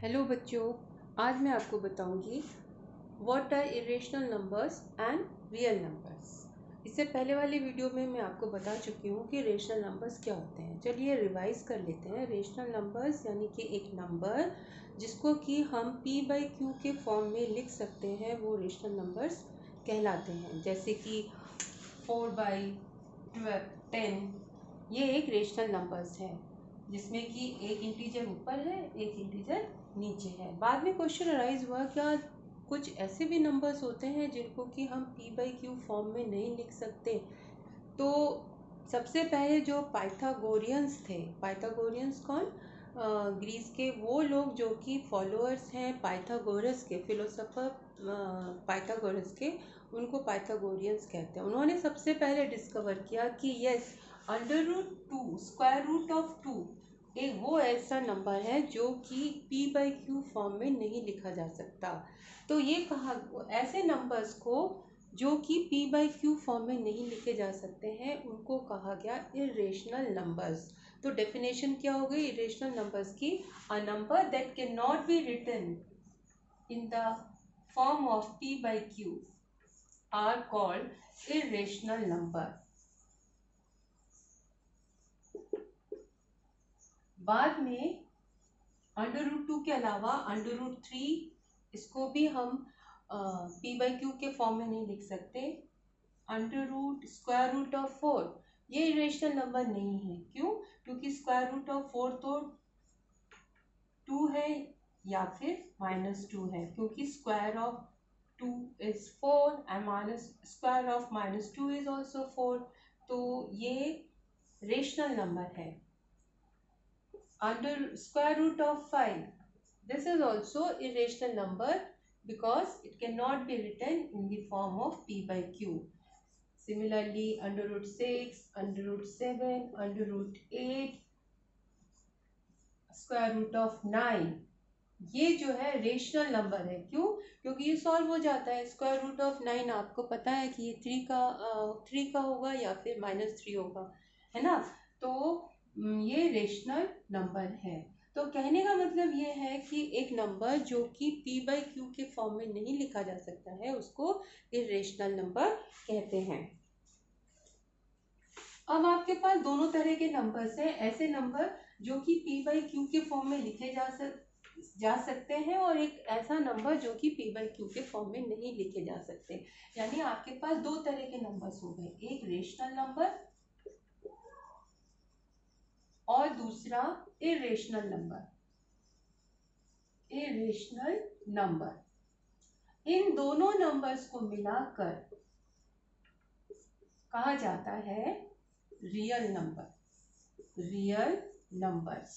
Hello बच्चों, आज मैं आपको बताऊंगी what are irrational numbers and real numbers. इससे पहले वाली वीडियो में मैं आपको बता चुकी हूँ कि रेशनल नंबर्स क्या होते हैं। चलिए रिवाइज कर लेते हैं। रेशनल नंबर्स यानी कि एक नंबर जिसको कि हम p/q के फॉर्म में लिख सकते हैं, वो रेशनल नंबर्स कहलाते हैं। जैसे कि 4/10 ये एक रेशनल नंबर्स है जिसमें कि एक इंटीजर ऊपर है, एक इंटीजर नीचे है। बाद में क्वेश्चन अराइज हुआ, क्या कुछ ऐसे भी नंबर्स होते हैं जिनको कि हम p/q फॉर्म में नहीं लिख सकते। तो सबसे पहले जो पाइथागोरियंस थे, पाइथागोरियंस कौन, ग्रीस के वो लोग जो कि फॉलोअर्स हैं पाइथागोरस के, फिलोसोफर पाइथागोरस के, उनको पाइथागोरियंस कहते हैं। उन्होंने सबसे पहले डिस्कवर किया कि यस, √2 स्क्वायर रूट ऑफ 2 एक वो ऐसा नंबर है जो कि p/q फॉर्म में नहीं लिखा जा सकता। तो ये कहा, ऐसे नंबर्स को जो कि p/q फॉर्म में नहीं लिखे जा सकते हैं उनको कहा गया इरेशनल नंबर्स। तो डेफिनेशन क्या हो गई इरेशनल नंबर्स की? A number that can not be written in the form of p/q are called irrational number. बाद में √2 के अलावा √3 इसको भी हम p/q के फॉर्म में नहीं लिख सकते। स्क्वायर रूट ऑफ 4 ये इरेशनल नंबर नहीं है। क्यों? क्योंकि स्क्वायर रूट ऑफ 4 तो 2 है या फिर -2 है, क्योंकि square of 2 is 4 and minus square of -2 is also 4। तो ये रेशनल नंबर है। Under square root of 5, this is also irrational number because it cannot be written in the form of p/q. Similarly, √6, √7, √8, square root of 9, ये जो है rational number है। क्यों? क्योंकि ये सॉल्व हो जाता है। स्क्वायर रूट ऑफ 9 आपको पता है कि ये 3 का होगा या फिर -3 होगा, है ना। तो ये रेशनल नंबर है। तो कहने का मतलब ये है कि एक नंबर जो कि p/q के फॉर्म में नहीं लिखा जा सकता है उसको इरेशनल नंबर कहते हैं। अब आपके पास दोनों तरह के नंबर्स हैं, ऐसे नंबर जो कि p/q के फॉर्म में लिखे जा सकते हैं और एक ऐसा नंबर जो कि p/q के फॉर्म में नहीं लिखे जा सकते। यानी आपके पास दो तरह के नंबर्स हो गए, एक रेशनल नंबर और दूसरा इरेशनल नंबर। इरेशनल नंबर, इन दोनों नंबर्स को मिलाकर कहा जाता है रियल नंबर। रियल नंबर्स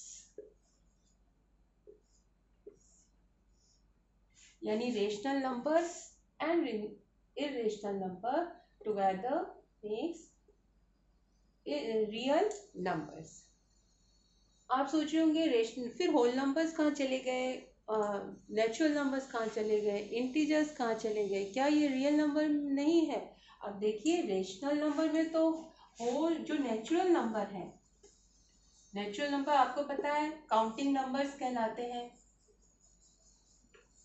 यानी rational numbers and irrational number together makes real numbers. आप सोच रहे होंगे रेशनल, फिर होल नंबर्स कहाँ चले गए, नेचुरल नंबर्स कहाँ चले गए, इंटीजर्स कहाँ चले गए, क्या ये रियल नंबर नहीं है? अब देखिए, रेशनल नंबर में तो होल जो नेचुरल नंबर है, नेचुरल नंबर आपको पता है काउंटिंग नंबर्स कहलाते हैं।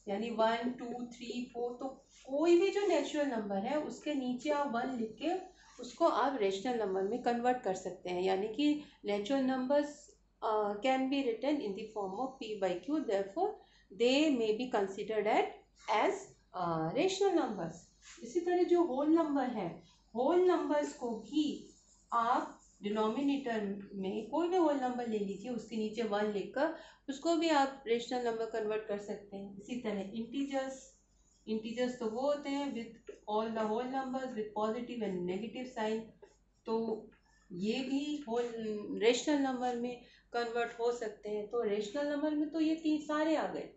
यानी 1 2 3 4, तो कोई भी जो नेचुरल नंबर है उसके नीचे आप 1 लिख के उसको आप रेशनल नंबर में कन्वर्ट कर सकते हैं। यानी कि natural numbers can be written in the form of p/q, therefore they may be considered as rational numbers। इसी तरह जो होल नंबर है, होल नंबर्स को भी आप डिनोमिनेटर में कोई भी होल नंबर ले लीजिए, उसके नीचे 1 लिखकर उसको भी आप रेशनल नंबर कन्वर्ट कर सकते हैं। इसी तरह इंटीजर्स तो वो होते हैं with all the whole numbers with positive and negative sign, तो ये भी होल रेशनल नंबर में कन्वर्ट हो सकते हैं। तो रेशनल नंबर में तो ये 3 सारे आ गए।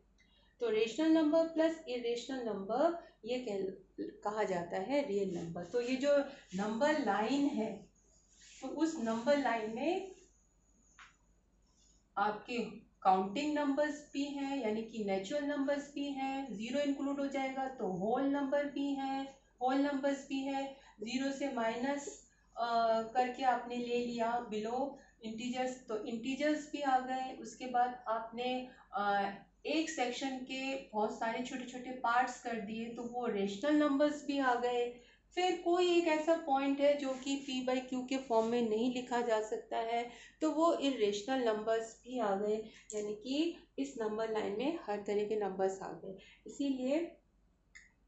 तो rational number plus irrational number ये कहा जाता है रियल नंबर। तो ये जो नंबर लाइन है, तो उस नंबर लाइन में आपके काउंटिंग नंबर्स भी हैं, यानी कि नेचुरल नंबर्स भी हैं, जीरो इंक्लूड हो जाएगा तो होल नंबर भी हैं, होल नंबर्स भी है। जीरो से माइनस करके आपने ले लिया बिलो इंटीजर्स, तो इंटीजर्स भी आ गए। उसके बाद आपने एक सेक्शन के बहुत सारे छोटे छोटे पार्ट्स कर दिए तो वो रेशनल नंबर्स भी आ गए। फिर कोई एक ऐसा पॉइंट है जो कि पी बाई क्यू के फॉर्म में नहीं लिखा जा सकता है, तो वो इरेशनल नंबर्स भी आ गए, यानी कि इस नंबर लाइन में हर तरह के नंबर्स आ गए। इसीलिए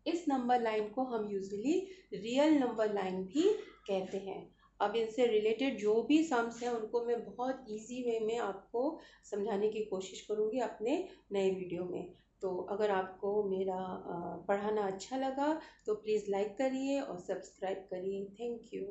इस नंबर लाइन को हम यूजुअली रियल नंबर लाइन भी कहते हैं। अब इनसे रिलेटेड जो भी सम्स हैं उनको मैं बहुत इजी वे में आपको समझाने की कोशिश करूँगी अपने नए वीडियो में। तो अगर आपको मेरा पढ़ाना अच्छा लगा तो प्लीज़ लाइक करिए और सब्सक्राइब करिए। Thank you.